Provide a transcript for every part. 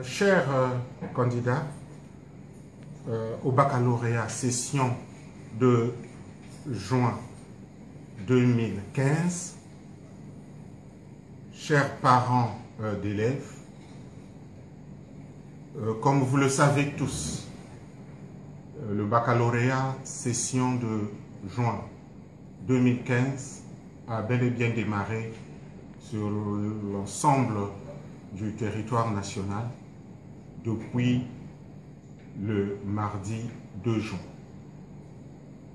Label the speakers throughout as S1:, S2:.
S1: Chers candidats au baccalauréat session de juin 2015, chers parents d'élèves, comme vous le savez tous, le baccalauréat session de juin 2015 a bel et bien démarré sur l'ensemble du territoire national depuis le mardi 2 juin.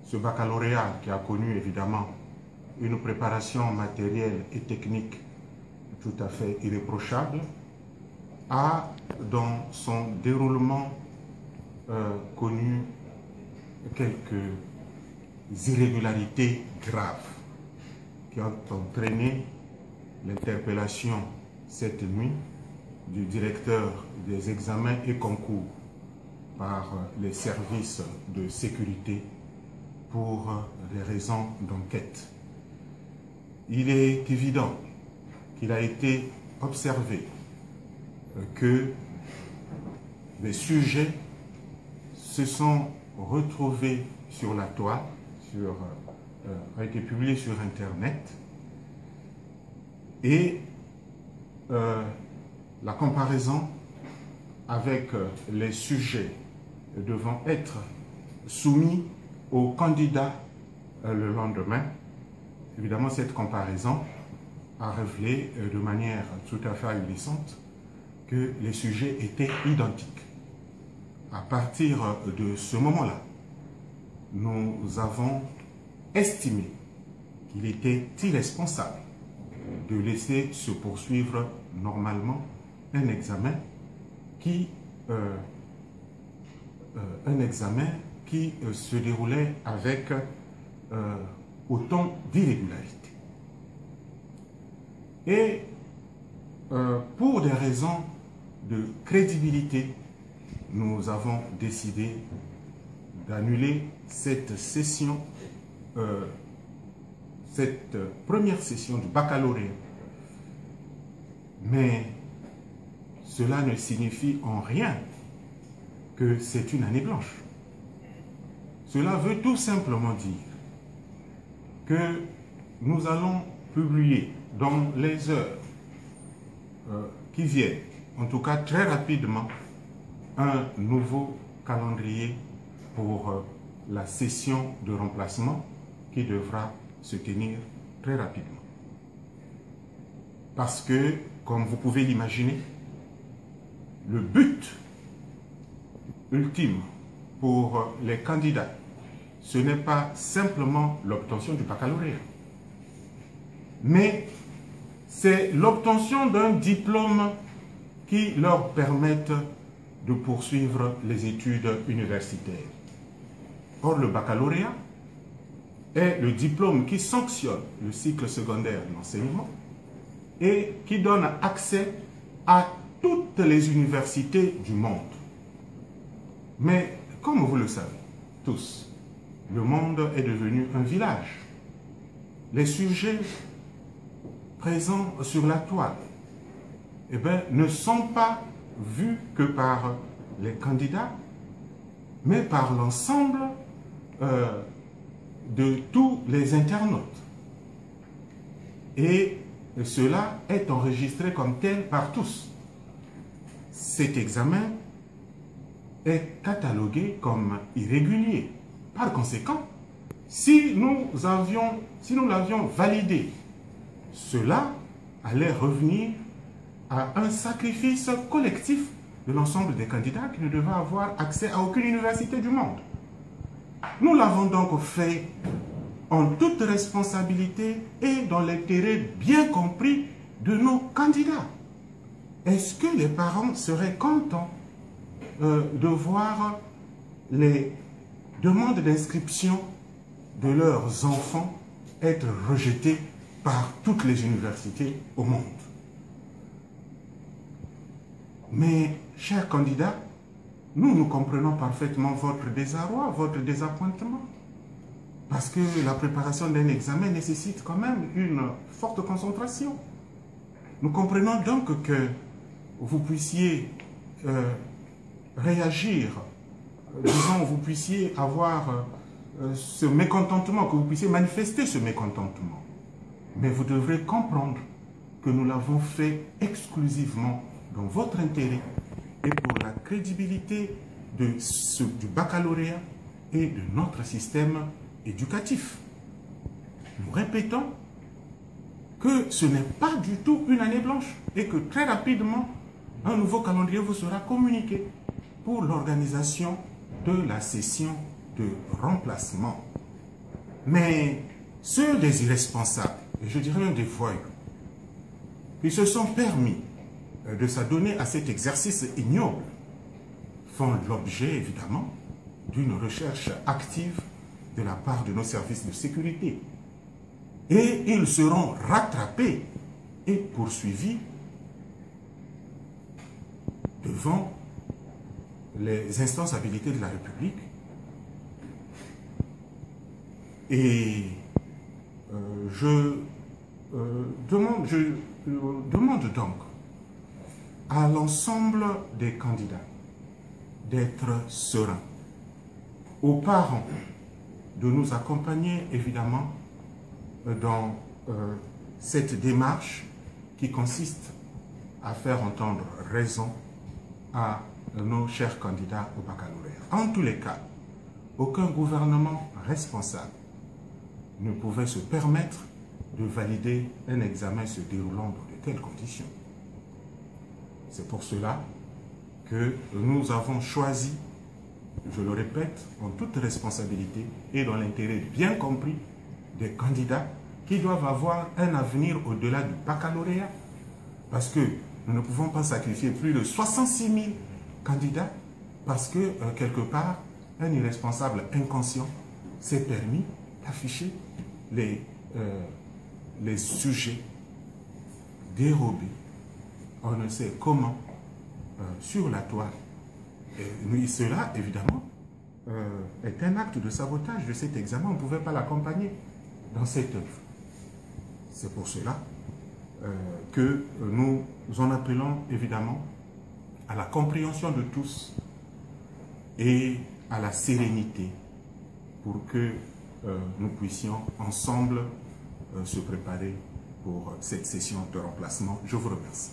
S1: Ce baccalauréat, qui a connu évidemment une préparation matérielle et technique tout à fait irréprochable, a dans son déroulement connu quelques irrégularités graves qui ont entraîné l'interpellation cette nuit du directeur des examens et concours par les services de sécurité pour des raisons d'enquête. Il est évident qu'il a été observé que des sujets se sont retrouvés sur la toile, ont été publiés sur Internet, et la comparaison avec les sujets devant être soumis aux candidats le lendemain, évidemment cette comparaison a révélé de manière tout à fait ahurissante que les sujets étaient identiques. À partir de ce moment-là, nous avons estimé qu'il était irresponsable de laisser se poursuivre normalement un examen qui se déroulait avec autant d'irrégularité. Et pour des raisons de crédibilité, nous avons décidé d'annuler cette session, cette première session du baccalauréat. Mais cela ne signifie en rien que c'est une année blanche. Cela veut tout simplement dire que nous allons publier dans les heures qui viennent, en tout cas très rapidement, un nouveau calendrier pour la session de remplacement qui devra se tenir très rapidement. Parce que, comme vous pouvez l'imaginer, le but ultime pour les candidats, ce n'est pas simplement l'obtention du baccalauréat, mais c'est l'obtention d'un diplôme qui leur permette de poursuivre les études universitaires. Or, le baccalauréat est le diplôme qui sanctionne le cycle secondaire d'enseignement et qui donne accès à toutes les universités du monde. Mais, comme vous le savez tous, le monde est devenu un village. Les sujets présents sur la toile ne sont pas vus que par les candidats, mais par l'ensemble de tous les internautes. Et cela est enregistré comme tel par tous. Cet examen est catalogué comme irrégulier. Par conséquent, si nous l'avions validé, cela allait revenir à un sacrifice collectif de l'ensemble des candidats qui ne devaient avoir accès à aucune université du monde. Nous l'avons donc fait en toute responsabilité et dans l'intérêt bien compris de nos candidats. Est-ce que les parents seraient contents de voir les demandes d'inscription de leurs enfants être rejetées par toutes les universités au monde? Mais, chers candidats, nous comprenons parfaitement votre désarroi, votre désappointement. Parce que la préparation d'un examen nécessite quand même une forte concentration. Nous comprenons donc que vous puissiez réagir, disons, vous puissiez avoir ce mécontentement, que vous puissiez manifester ce mécontentement. Mais vous devrez comprendre que nous l'avons fait exclusivement dans votre intérêt et pour la crédibilité du baccalauréat et de notre système éducatif. Nous répétons que ce n'est pas du tout une année blanche et que très rapidement, un nouveau calendrier vous sera communiqué pour l'organisation de la session de remplacement. Mais ceux des irresponsables, et je dirais même des voyous, qui se sont permis de s'adonner à cet exercice ignoble, font l'objet évidemment d'une recherche active de la part de nos services de sécurité. Et ils seront rattrapés et poursuivis devant les instances habilitées de la République. Et je demande donc à l'ensemble des candidats d'être sereins, aux parents de nous accompagner évidemment dans cette démarche qui consiste à faire entendre raison à nos chers candidats au baccalauréat. En tous les cas, aucun gouvernement responsable ne pouvait se permettre de valider un examen se déroulant dans de telles conditions. C'est pour cela que nous avons choisi, je le répète, en toute responsabilité et dans l'intérêt bien compris des candidats qui doivent avoir un avenir au-delà du baccalauréat. Parce que nous ne pouvons pas sacrifier plus de 66 000 candidats parce que, quelque part, un irresponsable inconscient s'est permis d'afficher les sujets dérobés, on ne sait comment, sur la toile. Et cela, évidemment, est un acte de sabotage de cet examen. On ne pouvait pas l'accompagner dans cette œuvre. C'est pour cela que nous en appelons évidemment à la compréhension de tous et à la sérénité pour que nous puissions ensemble se préparer pour cette session de remplacement. Je vous remercie.